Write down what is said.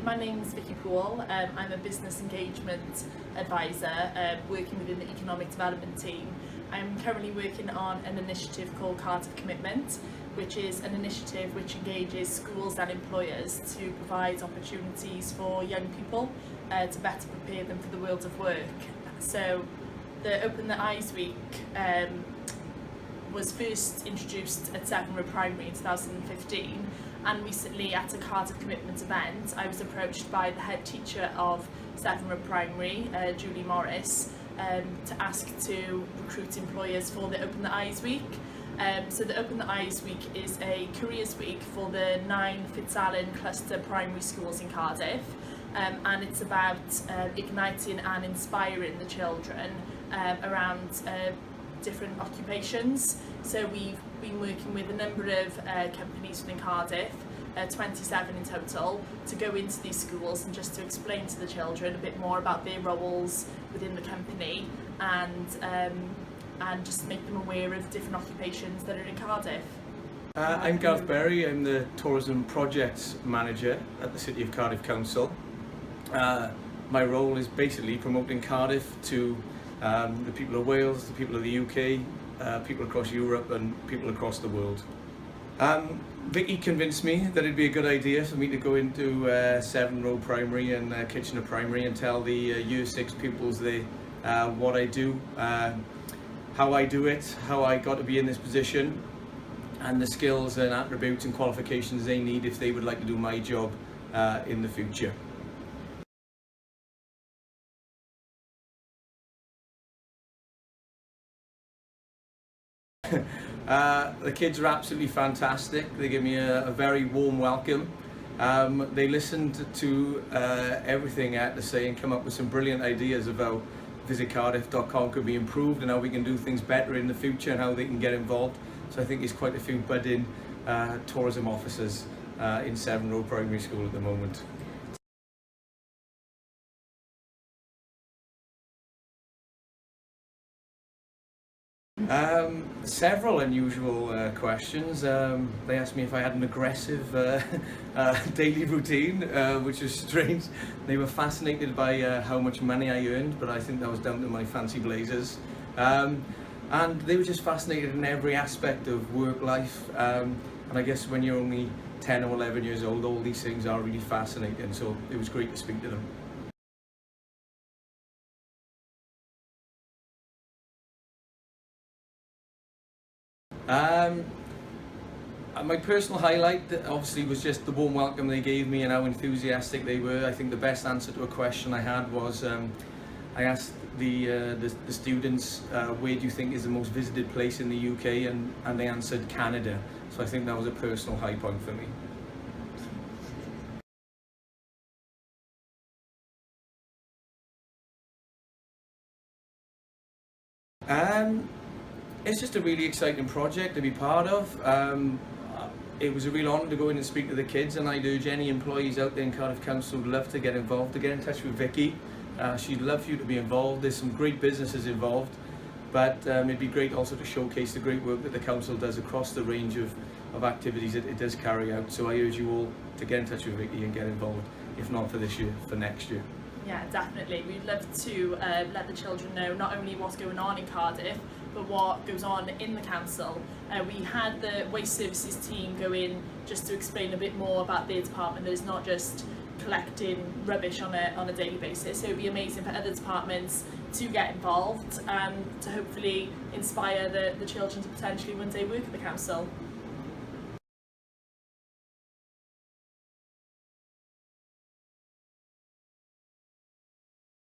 My name's Vicky Gareth. I'm a business engagement advisor working within the economic development team. I'm currently working on an initiative called Cardiff Commitment, which is an initiative which engages schools and employers to provide opportunities for young people to better prepare them for the world of work. So the Open the Eyes Week was first introduced at Severn Road Primary in 2015, and recently at a Cardiff Commitment event I was approached by the head teacher of Severn Road Primary, Julie Morris, to ask to recruit employers for the Open the Eyes Week. So the Open the Eyes Week is a careers week for the 9 Fitzalan cluster primary schools in Cardiff, and it's about igniting and inspiring the children around different occupations. So we've been working with a number of companies within Cardiff, 27 in total, to go into these schools and just to explain to the children a bit more about their roles within the company and just make them aware of different occupations that are in Cardiff. I'm Gareth Berry. I'm the Tourism Projects Manager at the City of Cardiff Council. My role is basically promoting Cardiff to the people of Wales, the people of the UK, people across Europe and people across the world. Vicky convinced me that it'd be a good idea for me to go into Severn Road Primary and Kitchener Primary and tell the Year 6 pupils what I do, how I do it, how I got to be in this position, and the skills and attributes and qualifications they need if they would like to do my job in the future. The kids are absolutely fantastic. They give me a very warm welcome. They listened to everything I had to say and come up with some brilliant ideas of how visitcardiff.com could be improved and how we can do things better in the future and how they can get involved. So I think there's quite a few budding tourism officers in Severn Road Primary School at the moment. Several unusual questions. They asked me if I had an aggressive daily routine, which was strange. They were fascinated by how much money I earned, but I think that was down to my fancy blazers. And they were just fascinated in every aspect of work life. And I guess when you're only 10 or 11 years old, all these things are really fascinating. So it was great to speak to them. My personal highlight obviously was just the warm welcome they gave me and how enthusiastic they were. I think the best answer to a question I had was I asked the students where do you think is the most visited place in the UK, and they answered Canada. So I think that was a personal high point for me. It's just a really exciting project to be part of. It was a real honour to go in and speak to the kids, and I'd urge any employees out there in Cardiff Council who'd love to get involved to get in touch with Vicky. She'd love for you to be involved. There's some great businesses involved, but it'd be great also to showcase the great work that the council does across the range of activities that it does carry out. So I urge you all to get in touch with Vicky and get involved, if not for this year, for next year. Yeah, definitely. We'd love to let the children know not only what's going on in Cardiff, but what goes on in the council. We had the waste services team go in just to explain a bit more about their department. That is not just collecting rubbish on a daily basis. So it would be amazing for other departments to get involved and to hopefully inspire the children to potentially one day work at the council.